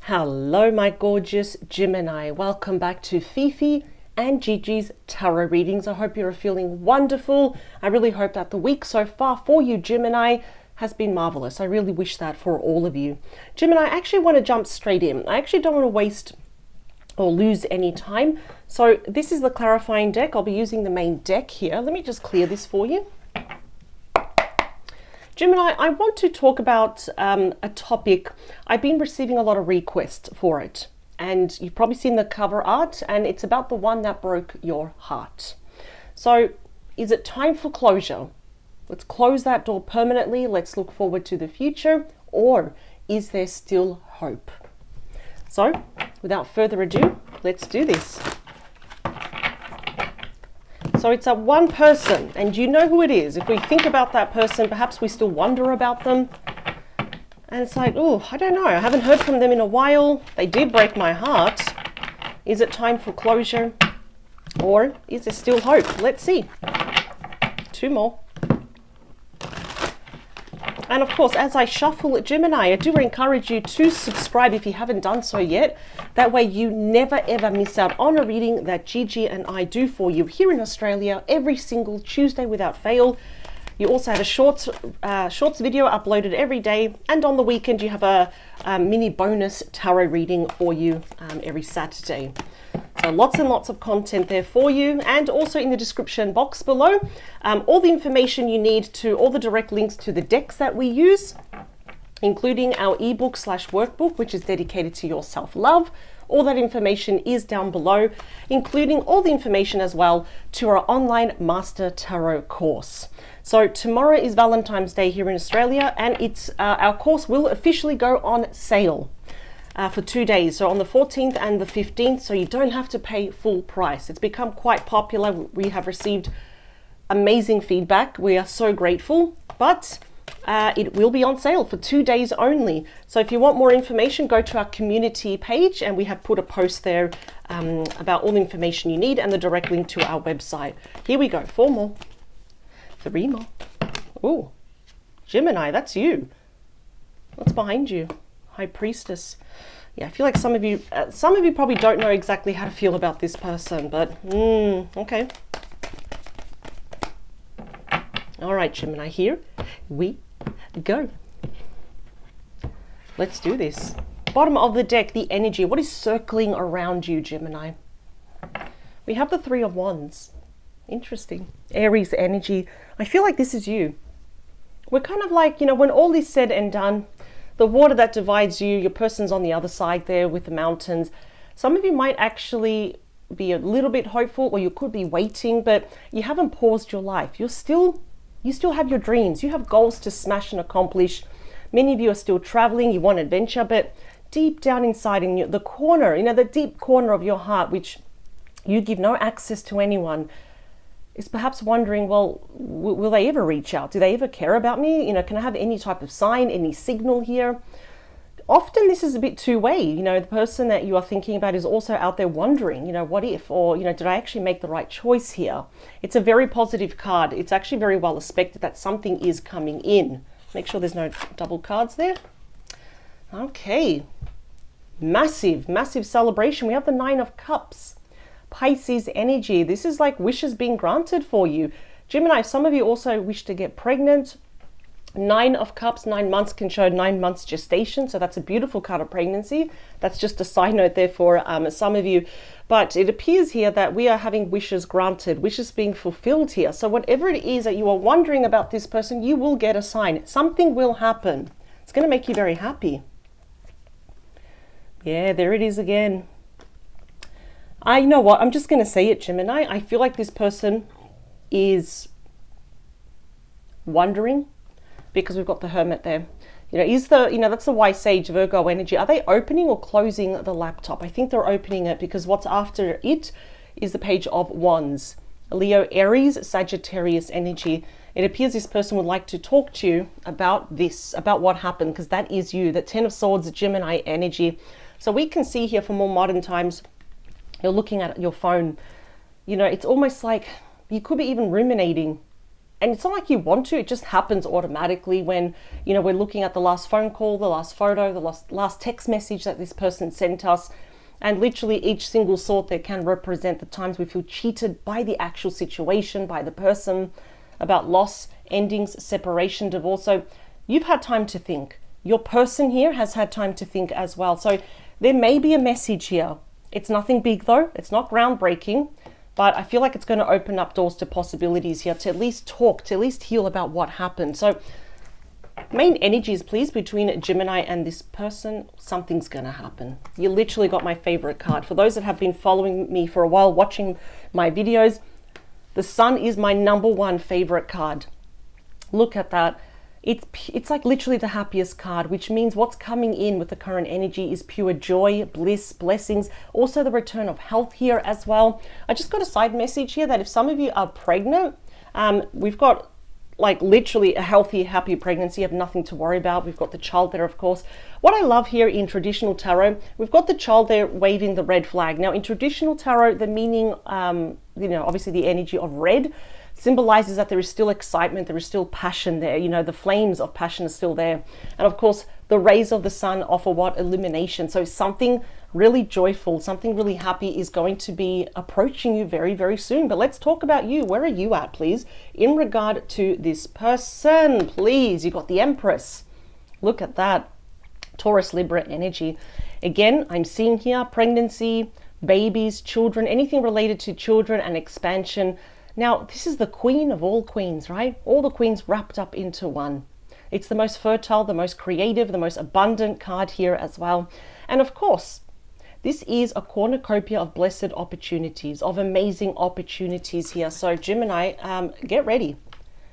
Hello, my gorgeous Gemini. Welcome back to Fifi and Gigi's tarot readings. I hope you're feeling wonderful. I really hope that the week so far for you, Gemini, has been marvelous. I really wish that for all of you. Gemini, I actually want to jump straight in. I actually don't want to waste or lose any time. So this is the clarifying deck. I'll be using the main deck here. Let me just clear this for you. Gemini, I want to talk about a topic. I've been receiving a lot of requests for it, and you've probably seen the cover art, and it's about the one that broke your heart. So is it time for closure? Let's close that door permanently. Let's look forward to the future, or is there still hope? So without further ado, let's do this. So it's a one person, and you know who it is. If we think about that person, perhaps we still wonder about them. And it's like, oh, I don't know. I haven't heard from them in a while. They did break my heart. Is it time for closure? Or is there still hope? Let's see. Two more. And of course, as I shuffle Gemini, I do encourage you to subscribe if you haven't done so yet. That way you never ever miss out on a reading that Gigi and I do for you here in Australia every single Tuesday without fail. You also have a shorts video uploaded every day, and on the weekend you have a mini bonus tarot reading for you every Saturday. So lots and lots of content there for you, and also in the description box below, all the information you need to all the direct links to the decks that we use, including our ebook / workbook, which is dedicated to your self-love. All that information is down below, including all the information as well to our online Master Tarot course. So tomorrow is Valentine's Day here in Australia, and it's our course will officially go on sale for 2 days, so on the 14th and the 15th, so you don't have to pay full price. It's become quite popular. We have received amazing feedback. We are so grateful, but it will be on sale for 2 days only. So if you want more information, go to our community page, and we have put a post there about all the information you need and the direct link to our website. Here we go, 4 more, 3 more. Oh, Gemini, that's you. What's behind you? High Priestess. Yeah, I feel like some of you probably don't know exactly how to feel about this person, but okay. All right, Gemini, here we go. Let's do this. Bottom of the deck, the energy. What is circling around you, Gemini? We have the 3 of Wands. Interesting. Aries energy. I feel like this is you. We're kind of like, when all is said and done, the water that divides you, your person's on the other side there with the mountains. Some of you might actually be a little bit hopeful, or you could be waiting, but you haven't paused your life. You still have your dreams. You have goals to smash and accomplish. Many of you are still traveling. You want adventure, but deep down inside in the corner, the deep corner of your heart, which you give no access to anyone, is perhaps wondering, well, will they ever reach out? Do they ever care about me? Can I have any type of sign, any signal here? Often this is a bit two-way. The person that you are thinking about is also out there wondering, what if, or, did I actually make the right choice here? It's a very positive card. It's actually very well expected that something is coming in. Make sure there's no double cards there. Okay. Massive, massive celebration. We have the 9 of Cups. Pisces energy. This is like wishes being granted for you. Gemini, some of you also wish to get pregnant. 9 of Cups, 9 months can show 9 months gestation. So that's a beautiful card of pregnancy. That's just a side note there for some of you. But it appears here that we are having wishes granted, wishes being fulfilled here. So whatever it is that you are wondering about this person, you will get a sign. Something will happen. It's going to make you very happy. Yeah, there it is again. You know what? I'm just going to say it, Gemini. I feel like this person is wondering, because we've got the Hermit there. That's the wise sage, Virgo energy. Are they opening or closing the laptop? I think they're opening it, because what's after it is the Page of Wands. Leo, Aries, Sagittarius energy. It appears this person would like to talk to you about this, about what happened, because that is you. The 10 of Swords, Gemini energy. So we can see here for more modern times, you're looking at your phone, it's almost like you could be even ruminating And it's not like you want to, it just happens automatically when, you know, we're looking at the last phone call, the last photo, the last text message that this person sent us. And literally each single thought there can represent the times we feel cheated by the actual situation, by the person, about loss, endings, separation, divorce. So you've had time to think. Your person here has had time to think as well. So there may be a message here. It's nothing big though. It's not groundbreaking, but I feel like it's going to open up doors to possibilities here, to at least talk, to at least heal about what happened. So main energies, please, between Gemini and this person. Something's going to happen. You literally got my favorite card. For those that have been following me for a while, watching my videos, the Sun is my #1 favorite card. Look at that. It's like literally the happiest card, which means what's coming in with the current energy is pure joy, bliss, blessings, also the return of health here as well. I just got a side message here that if some of you are pregnant, we've got like literally a healthy, happy pregnancy. You have nothing to worry about. We've got the child there, of course. What I love here in traditional tarot, we've got the child there waving the red flag. Now in traditional tarot, the meaning, you know, obviously the energy of red symbolizes that there is still excitement, there is still passion there, you know, the flames of passion are still there. And of course, the rays of the sun offer what? Illumination. So something really joyful, something really happy is going to be approaching you very, very soon. But let's talk about you. Where are you at, please? In regard to this person, please. You got the Empress. Look at that. Taurus, Libra energy. Again, I'm seeing here pregnancy, babies, children, anything related to children and expansion. Now, this is the queen of all queens, right? All the queens wrapped up into one. It's the most fertile, the most creative, the most abundant card here as well. And of course, this is a cornucopia of blessed opportunities, of amazing opportunities here. So Gemini, get ready,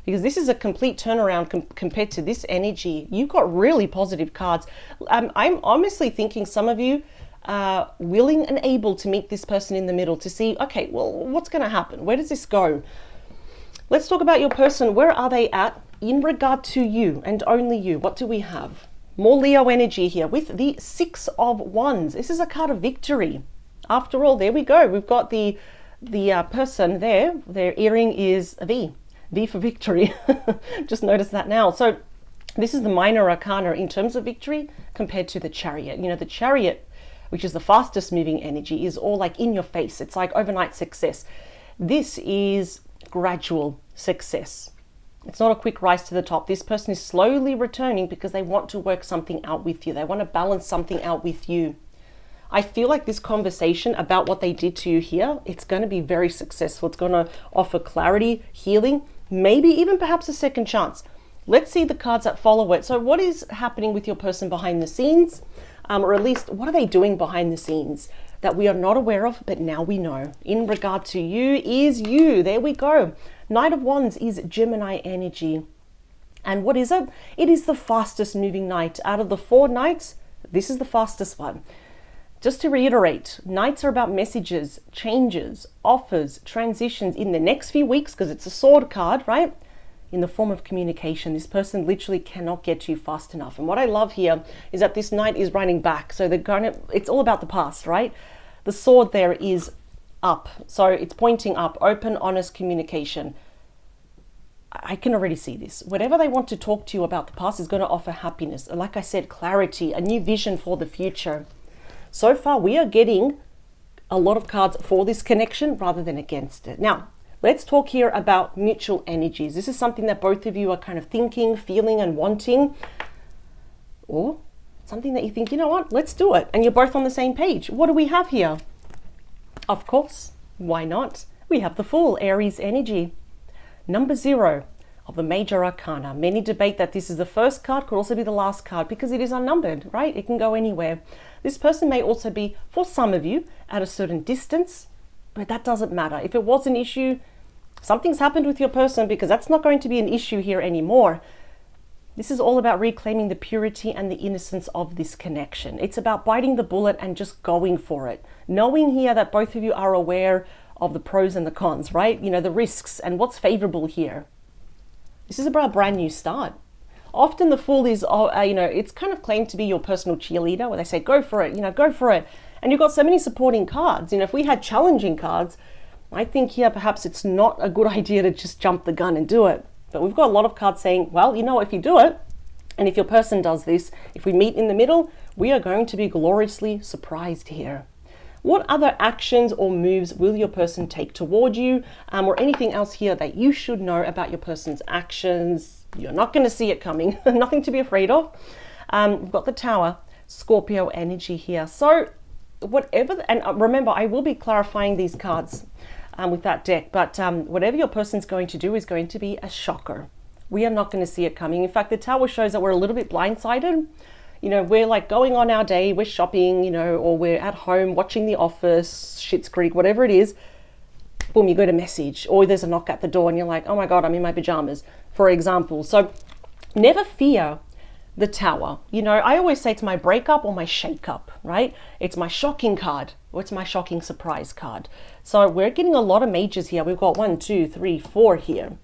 because this is a complete turnaround compared to this energy. You've got really positive cards. I'm honestly thinking some of you willing and able to meet this person in the middle to see, okay, well, what's going to happen? Where does this go? Let's talk about your person. Where are they at in regard to you and only you? What do we have? More Leo energy here with the 6 of Wands. This is a card of victory. After all, there we go. We've got the person there. Their earring is a V. V for victory. Just notice that now. So this is the minor arcana in terms of victory compared to the Chariot. You know, the Chariot, which is the fastest moving energy, is all like in your face. It's like overnight success. This is gradual success. It's not a quick rise to the top. This person is slowly returning because they want to work something out with you. They want to balance something out with you. I feel like this conversation about what they did to you here, it's going to be very successful. It's going to offer clarity, healing, maybe even perhaps a second chance. Let's see the cards that follow it. So what is happening with your person behind the scenes? Or at least what are they doing behind the scenes that we are not aware of, but now we know? In regard to you is you. There we go. Knight of Wands is Gemini energy. And what is it? It is the fastest moving knight. Out of the 4 knights, this is the fastest one. Just to reiterate, knights are about messages, changes, offers, transitions in the next few weeks, because it's a sword card, right? In the form of communication. This person literally cannot get to you fast enough. And what I love here is that this knight is running back. So they're going to, it's all about the past, right? The sword there is up. So it's pointing up, open, honest communication. I can already see this. Whatever they want to talk to you about the past is going to offer happiness. Like I said, clarity, a new vision for the future. So far, we are getting a lot of cards for this connection rather than against it. Now, let's talk here about mutual energies. This is something that both of you are kind of thinking, feeling, and wanting. Or something that you think, you know what, let's do it. And you're both on the same page. What do we have here? Of course, why not? We have the Fool, Aries energy. Number 0 of the major arcana. Many debate that this is the first card, could also be the last card, because it is unnumbered, right? It can go anywhere. This person may also be, for some of you, at a certain distance, but that doesn't matter. If it was an issue, something's happened with your person, because that's not going to be an issue here anymore. This is all about reclaiming the purity and the innocence of this connection. It's about biting the bullet and just going for it. Knowing here that both of you are aware of the pros and the cons, right? You know, the risks and what's favorable here. This is about a brand new start. Often the Fool is, you know, it's kind of claimed to be your personal cheerleader, where they say, go for it, you know, go for it. And you've got so many supporting cards. You know, if we had challenging cards, I think here perhaps it's not a good idea to just jump the gun and do it. But we've got a lot of cards saying, well, you know, if you do it, and if your person does this, if we meet in the middle, we are going to be gloriously surprised here. What other actions or moves will your person take toward you, or anything else here that you should know about your person's actions? You're not going to see it coming. Nothing to be afraid of. We've got the Tower, Scorpio energy here. So whatever, and remember, I will be clarifying these cards with that deck, but whatever your person's going to do is going to be a shocker. We are not going to see it coming. In fact, the Tower shows that we're a little bit blindsided. You know, we're like going on our day, we're shopping, you know, or we're at home watching The Office, Schitt's Creek, whatever it is. Boom, you get a message, or there's a knock at the door and you're like, oh my God, I'm in my pajamas, for example. So never fear the Tower. You know, I always say it's my breakup or my shake-up, right? It's my shocking card, or it's my shocking surprise card. So we're getting a lot of majors here. We've got 1, 2, 3, 4 here.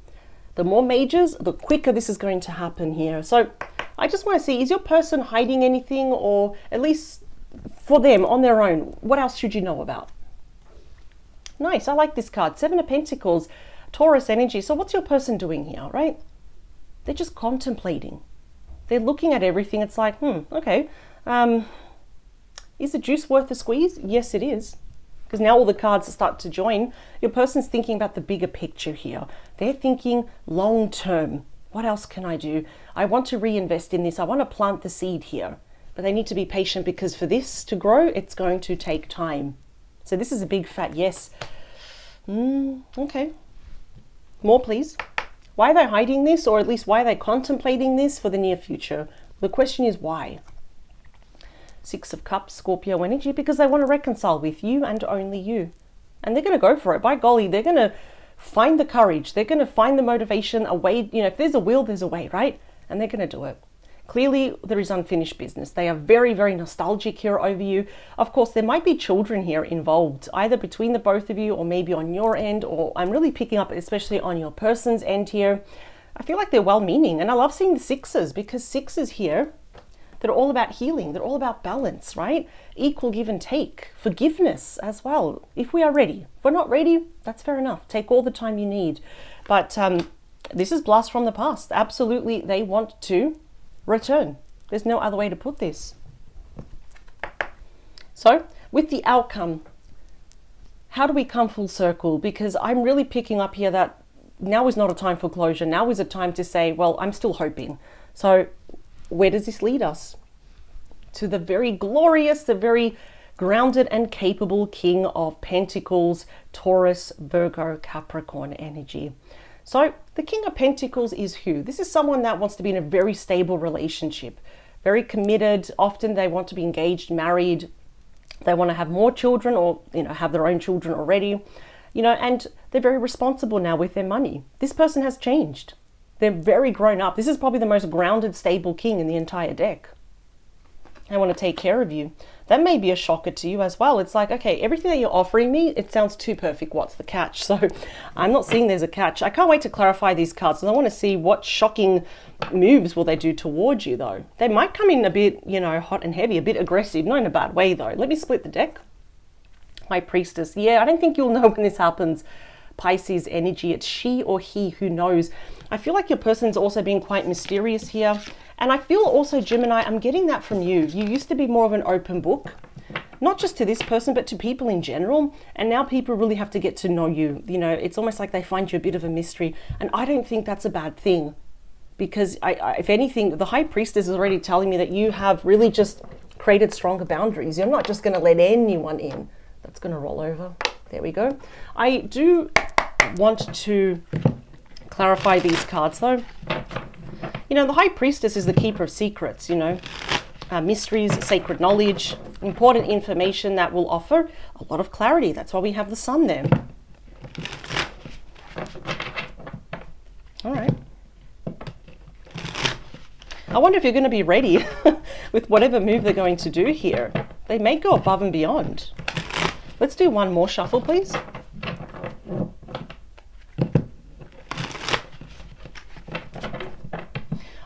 The more majors, the quicker this is going to happen here. So I just want to see, is your person hiding anything, or at least for them on their own? What else should you know about? Nice, I like this card. 7 of Pentacles, Taurus energy. So what's your person doing here, right? They're just contemplating. They're looking at everything. It's like, okay. Is the juice worth the squeeze? Yes, it is. Because now all the cards start to join. Your person's thinking about the bigger picture here. They're thinking long term. What else can I do? I want to reinvest in this. I want to plant the seed here. But they need to be patient, because for this to grow, it's going to take time. So this is a big fat yes. Okay. More, please. Why are they hiding this, or at least why are they contemplating this for the near future? The question is why? 6 of Cups, Scorpio energy, because they want to reconcile with you and only you. And they're going to go for it. By golly, they're going to find the courage. They're going to find the motivation, a way. You know, if there's a will, there's a way, right? And they're going to do it. Clearly, there is unfinished business. They are very, very nostalgic here over you. Of course, there might be children here involved, either between the both of you or maybe on your end, or I'm really picking up especially on your person's end here. I feel like they're well-meaning, and I love seeing the 6s, because 6s here, they're all about healing. They're all about balance, right? Equal give and take. Forgiveness as well, if we are ready. If we're not ready, that's fair enough. Take all the time you need. But this is blast from the past. Absolutely, they want to return. There's no other way to put this. So, with the outcome, how do we come full circle? Because I'm really picking up here that now is not a time for closure. Now is a time to say, well, I'm still hoping. So, where does this lead us? To the very glorious, the very grounded and capable King of Pentacles, Taurus, Virgo, Capricorn energy. So the King of Pentacles is who? This is someone that wants to be in a very stable relationship, very committed. Often they want to be engaged, married. They want to have more children, or, you know, have their own children already, you know, and they're very responsible now with their money. This person has changed. They're very grown up. This is probably the most grounded, stable king in the entire deck. I want to take care of you. That may be a shocker to you as well. It's like, okay, everything that you're offering me, it sounds too perfect. What's the catch? So I'm not seeing there's a catch. I can't wait to clarify these cards, and I want to see what shocking moves will they do towards you, though. They might come in a bit, you know, hot and heavy, a bit aggressive, not in a bad way, though. Let me split the deck. High Priestess. Yeah, I don't think you'll know when this happens. Pisces energy. It's she or he who knows. I feel like your person's also being quite mysterious here. And I feel also, Gemini, I'm getting that from you. You used to be more of an open book, not just to this person, but to people in general. And now people really have to get to know you. You know, it's almost like they find you a bit of a mystery. And I don't think that's a bad thing, because if anything, the High Priestess is already telling me that you have really just created stronger boundaries. You're not just going to let anyone in. That's going to roll over. There we go. I do want to clarify these cards, though. You know, the High Priestess is the keeper of secrets, you know, mysteries, sacred knowledge, important information that will offer a lot of clarity. That's why we have the Sun there. All right. I wonder if you're going to be ready with whatever move they're going to do here. They may go above and beyond. Let's do one more shuffle, please.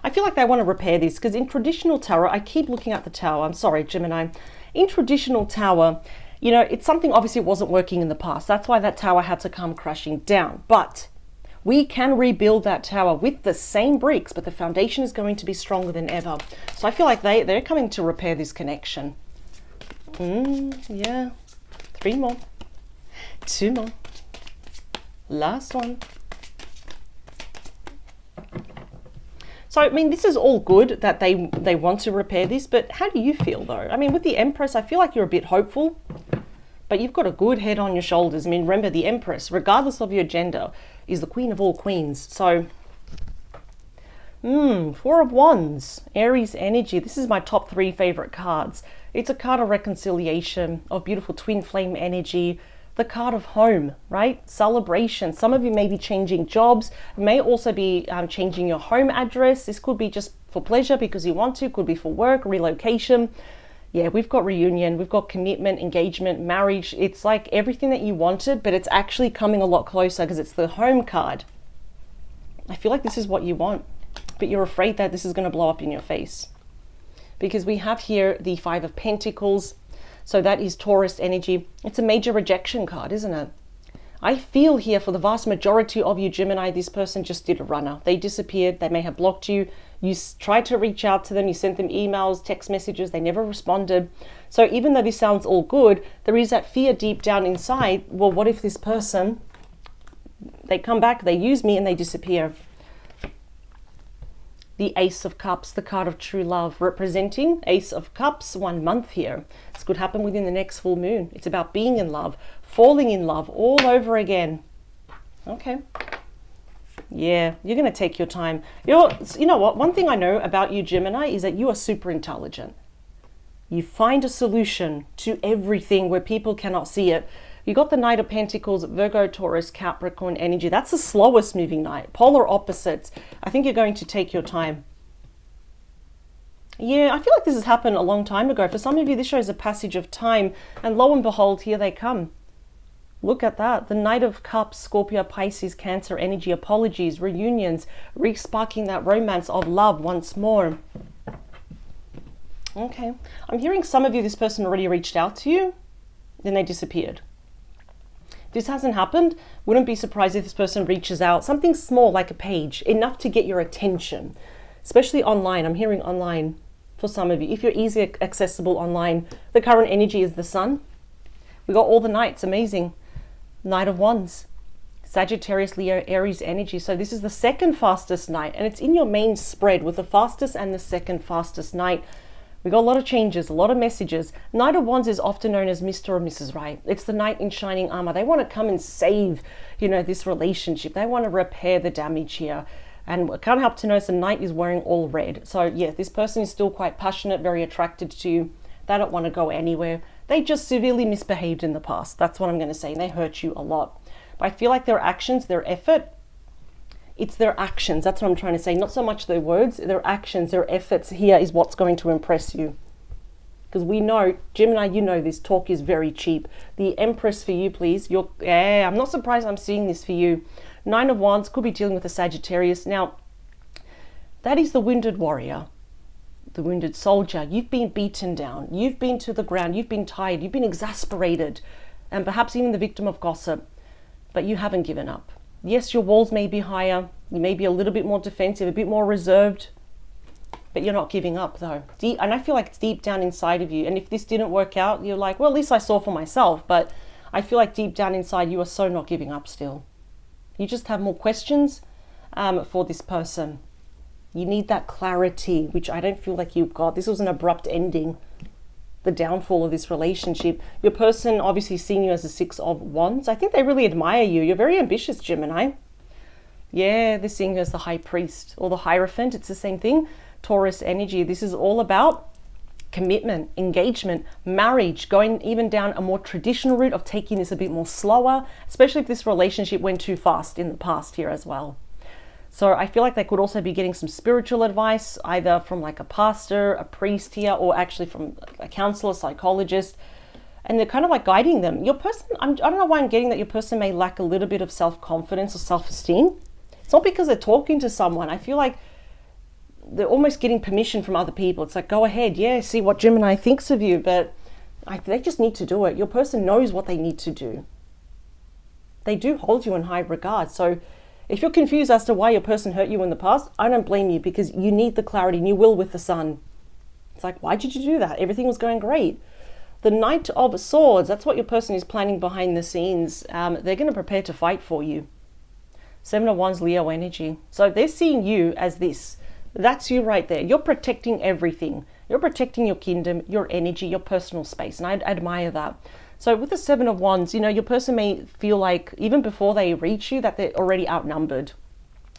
I feel like they want to repair this, because in traditional tarot, I keep looking at the Tower. I'm sorry, Gemini. In traditional Tower, you know, it's something obviously wasn't working in the past. That's why that Tower had to come crashing down. But We can rebuild that tower with the same bricks, but the foundation is going to be stronger than ever. So I feel like they're coming to repair this connection. Yeah. 3 more. 2 more. Last one. So, I mean, this is all good that they want to repair this, but how do you feel though? I mean, with the Empress, I feel like you're a bit hopeful, but you've got a good head on your shoulders. I mean, remember, the Empress, regardless of your gender, is the queen of all queens. So, 4 of Wands, Aries energy. This is my top 3 favorite cards. It's a card of reconciliation, of beautiful twin flame energy, the card of home, right? Celebration. Some of you may be changing jobs, may also be changing your home address. This could be just for pleasure because you want to, could be for work, relocation. Yeah, we've got reunion, we've got commitment, engagement, marriage. It's like everything that you wanted, but it's actually coming a lot closer because it's the home card. I feel like this is what you want, but you're afraid that this is going to blow up in your face. Because we have here the 5 of Pentacles. So that is Taurus energy. It's a major rejection card, isn't it? I feel here for the vast majority of you, Gemini, this person just did a runner. They disappeared. They may have blocked you. You tried to reach out to them. You sent them emails, text messages. They never responded. So even though this sounds all good, there is that fear deep down inside. Well, what if this person, they come back, they use me, and they disappear? The Ace of Cups, the card of true love, representing Ace of Cups, 1 month here. This could happen within the next full moon. It's about being in love, falling in love all over again. Okay. Yeah, you're going to take your time. You know what? One thing I know about you, Gemini, is that you are super intelligent. You find a solution to everything where people cannot see it. You got the Knight of Pentacles, Virgo, Taurus, Capricorn energy. That's the slowest moving knight. Polar opposites. I think you're going to take your time. Yeah, I feel like this has happened a long time ago. For some of you, this shows a passage of time. And lo and behold, here they come. Look at that. The Knight of Cups, Scorpio, Pisces, Cancer energy. Apologies, reunions, re-sparking that romance of love once more. Okay. I'm hearing some of you, this person already reached out to you. Then they disappeared. This hasn't happened, wouldn't be surprised if this person reaches out, something small like a page, enough to get your attention, especially online. I'm hearing online for some of you. If you're easily accessible online, the current energy is the Sun. We got all the knights, amazing. Knight of Wands, Sagittarius, Leo, Aries energy. So this is the 2nd fastest night, and it's in your main spread with the fastest and the 2nd fastest night. We got a lot of changes, a lot of messages. Knight of Wands is often known as Mr. or Mrs. Right. It's the knight in shining armor. They want to come and save, this relationship. They want to repair the damage here. And I can't help to notice the knight is wearing all red. So yeah, this person is still quite passionate, very attracted to you. They don't want to go anywhere. They just severely misbehaved in the past. That's what I'm going to say. And they hurt you a lot. But I feel like their actions, their effort, it's their actions. That's what I'm trying to say. Not so much their words, their actions, their efforts here is what's going to impress you. Because we know, Gemini, you know this, talk is very cheap. The Empress for you, please. I'm not surprised I'm seeing this for you. 9 of Wands, could be dealing with a Sagittarius. Now, that is the wounded warrior, the wounded soldier. You've been beaten down. You've been to the ground. You've been tired. You've been exasperated. And perhaps even the victim of gossip. But you haven't given up. Yes, your walls may be higher. You may be a little bit more defensive, a bit more reserved. But you're not giving up though. And I feel like it's deep down inside of you. And if this didn't work out, you're like, well, at least I saw for myself. But I feel like deep down inside, you are so not giving up still. You just have more questions for this person. You need that clarity, which I don't feel like you've got. This was an abrupt ending, the downfall of this relationship. Your person obviously seeing you as a 6 of Wands. I think they really admire you. You're very ambitious, Gemini. Yeah, they're seeing you as the High Priest or the Hierophant. It's the same thing. Taurus energy. This is all about commitment, engagement, marriage, going even down a more traditional route of taking this a bit more slower, especially if this relationship went too fast in the past here as well. So I feel like they could also be getting some spiritual advice, either from like a pastor, a priest here, or actually from a counselor, psychologist, and they're kind of like guiding them. Your person, I don't know why I'm getting that your person may lack a little bit of self-confidence or self-esteem. It's not because they're talking to someone. I feel like they're almost getting permission from other people. It's like, go ahead, yeah, see what Gemini thinks of you, but they just need to do it. Your person knows what they need to do. They do hold you in high regard. So If you're confused as to why your person hurt you in the past, I don't blame you, because you need the clarity and you will with the Sun. It's like, why did you do that? Everything was going great. The Knight of Swords, that's what your person is planning behind the scenes. They're going to prepare to fight for you. Seven of Wands, Leo energy. So they're seeing you as this. That's you right there. You're protecting everything. You're protecting your kingdom, your energy, your personal space. And I admire that. So with the Seven of Wands, you know, your person may feel like even before they reach you that they're already outnumbered.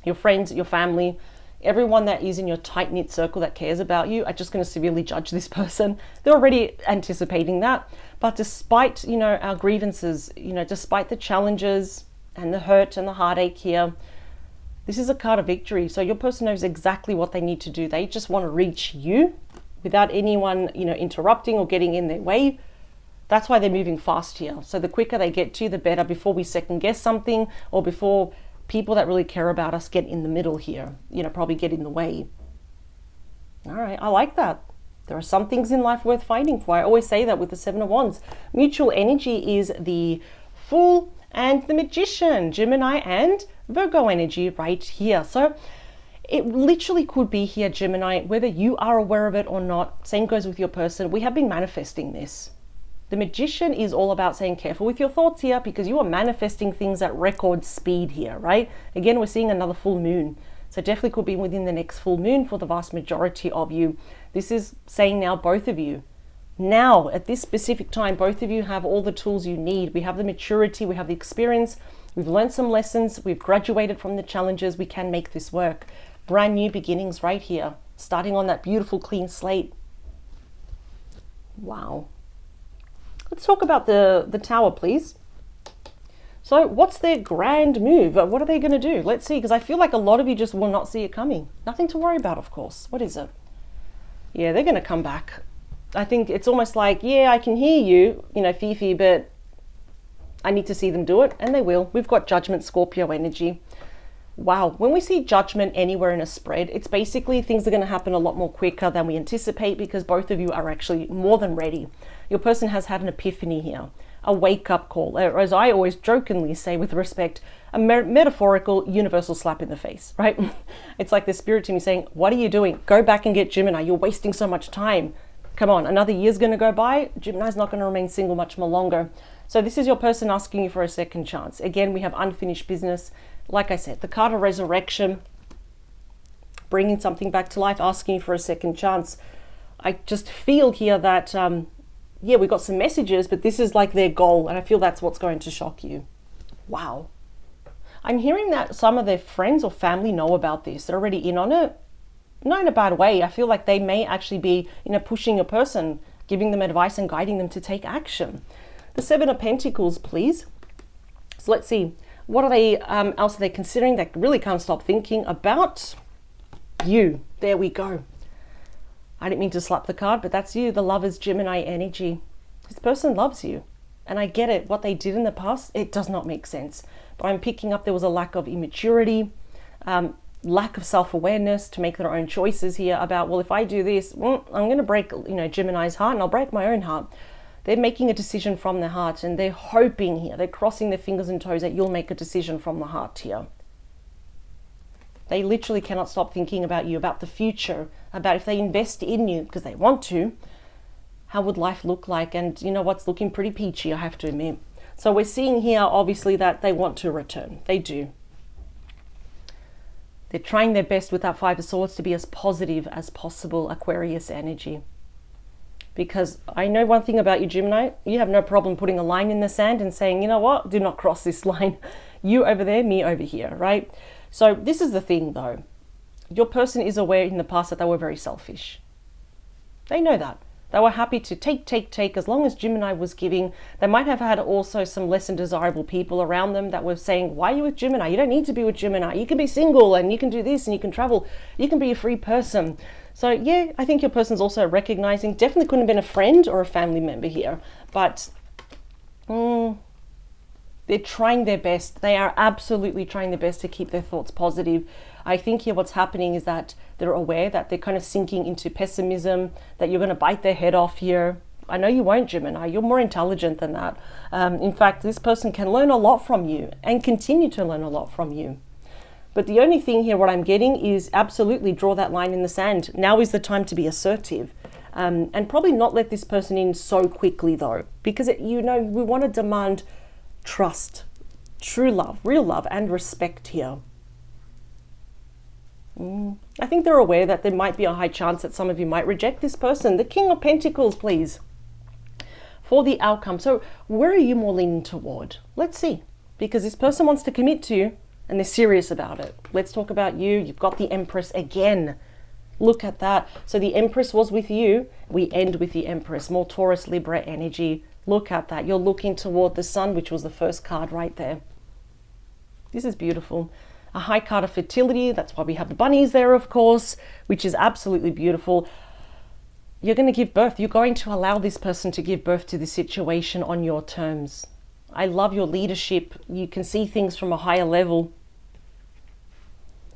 Your friends, your family, everyone that is in your tight-knit circle that cares about you are just going to severely judge this person. They're already anticipating that. But despite, you know, our grievances, you know, despite the challenges and the hurt and the heartache here, this is a card of victory. So your person knows exactly what they need to do. They just want to reach you without anyone, you know, interrupting or getting in their way. That's why they're moving fast here. So the quicker they get to you, the better, before we second guess something or before people that really care about us get in the middle here, you know, probably get in the way. All right, I like that. There are some things in life worth fighting for. I always say that with the Seven of Wands. Mutual energy is the Fool and the Magician, Gemini and Virgo energy right here. So it literally could be here, Gemini, whether you are aware of it or not. Same goes with your person. We have been manifesting this. The Magician is all about saying careful with your thoughts here, because you are manifesting things at record speed here, right? Again, we're seeing another full moon. So definitely could be within the next full moon for the vast majority of you. This is saying now both of you. Now, at this specific time, both of you have all the tools you need. We have the maturity, we have the experience, we've learned some lessons, we've graduated from the challenges, we can make this work. Brand new beginnings right here, starting on that beautiful clean slate. Wow. Let's talk about the Tower, please. So what's their grand move? What are they going to do? Let's see, because I feel like a lot of you just will not see it coming. Nothing to worry about, of course. What is it? Yeah, they're going to come back. I think it's almost like, yeah, I can hear you, you know, Fifi, but I need to see them do it, and they will. We've got Judgment, Scorpio energy. Wow, when we see Judgment anywhere in a spread, it's basically things are going to happen a lot more quicker than we anticipate, because both of you are actually more than ready. Your person has had an epiphany here, a wake-up call, or as I always jokingly say with respect, a metaphorical universal slap in the face, right? It's like the spirit to me saying, what are you doing? Go back and get Gemini. You're wasting so much time. Come on, another year's going to go by. Gemini's not going to remain single much more longer. So this is your person asking you for a second chance. Again, we have unfinished business. Like I said, the card of resurrection, bringing something back to life, asking you for a second chance. I just feel here that, yeah, we got some messages, but this is like their goal. And I feel that's what's going to shock you. Wow. I'm hearing that some of their friends or family know about this. They're already in on it. Not in a bad way. I feel like they may actually be, you know, pushing a person, giving them advice and guiding them to take action. The Seven of Pentacles, please. So let's see. What are they, else are they considering? They really can't stop thinking about you. There we go. I didn't mean to slap the card, but that's you, the Lover's Gemini energy. This person loves you. And I get it. What they did in the past, it does not make sense. But I'm picking up there was a lack of immaturity, lack of self-awareness to make their own choices here about, well, if I do this, well, I'm going to break, you know, Gemini's heart, and I'll break my own heart. They're making a decision from their heart, and they're hoping here, they're crossing their fingers and toes that you'll make a decision from the heart here. They literally cannot stop thinking about you, about the future, about if they invest in you because they want to, how would life look like? And you know what's looking pretty peachy, I have to admit. So we're seeing here, obviously, that they want to return. They do. They're trying their best with that Five of Swords to be as positive as possible, Aquarius energy. Because I know one thing about you, Gemini, you have no problem putting a line in the sand and saying, you know what, do not cross this line. You over there, me over here, right? So this is the thing though. Your person is aware in the past that they were very selfish. They know that. They were happy to take. As long as Gemini was giving, they might have had also some less than desirable people around them that were saying, why are you with Gemini? You don't need to be with Gemini. You can be single and you can do this and you can travel. You can be a free person. So yeah, I think your person's also recognizing, definitely couldn't have been a friend or a family member here, but they're trying their best. They are absolutely trying their best to keep their thoughts positive. I think here what's happening is that they're aware that they're kind of sinking into pessimism, that you're going to bite their head off here. I know you won't, Gemini. You're more intelligent than that. In fact, this person can learn a lot from you and continue to learn a lot from you. But the only thing here, what I'm getting is absolutely draw that line in the sand. Now is the time to be assertive. And probably not let this person in so quickly though, because we want to demand trust, true love, real love, and respect here. I think they're aware that there might be a high chance that some of you might reject this person. The King of Pentacles, please, for the outcome. So where are you more leaning toward? Let's see, because this person wants to commit to you and they're serious about it. Let's talk about you. You've got the Empress again. Look at that. So the Empress was with you. We end with the Empress, more Taurus, Libra energy. Look at that. You're looking toward the Sun, which was the first card right there. This is beautiful. A high card of fertility. That's why we have the bunnies there, of course, which is absolutely beautiful. You're going to give birth. You're going to allow this person to give birth to the situation on your terms. I love your leadership. You can see things from a higher level.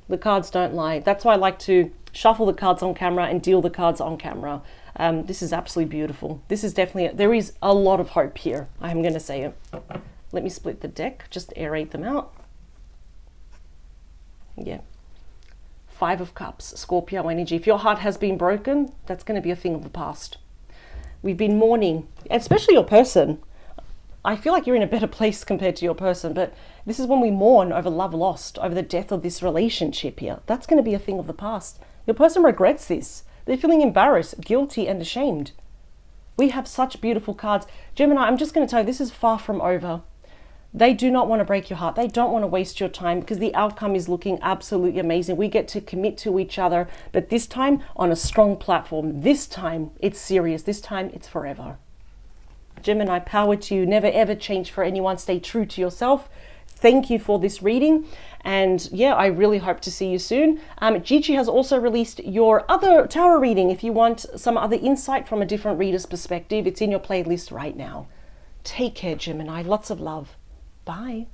The cards don't lie. That's why I like to shuffle the cards on camera and deal the cards on camera. This is absolutely beautiful. This is definitely, there is a lot of hope here. I'm going to say it. Let me split the deck, just aerate them out. Yeah. 5 of Cups, Scorpio energy. If your heart has been broken, that's going to be a thing of the past. We've been mourning, especially your person. I feel like you're in a better place compared to your person, but this is when we mourn over love lost, over the death of this relationship here. That's going to be a thing of the past. Your person regrets this. They're feeling embarrassed, guilty, and ashamed. We have such beautiful cards. Gemini, I'm just going to tell you, this is far from over. They do not want to break your heart. They don't want to waste your time because the outcome is looking absolutely amazing. We get to commit to each other, but this time on a strong platform. This time it's serious. This time it's forever. Gemini, power to you. Never ever change for anyone. Stay true to yourself. Thank you for this reading. And yeah, I really hope to see you soon. Gigi has also released your other tarot reading. If you want some other insight from a different reader's perspective, it's in your playlist right now. Take care, Gemini. Lots of love. Bye.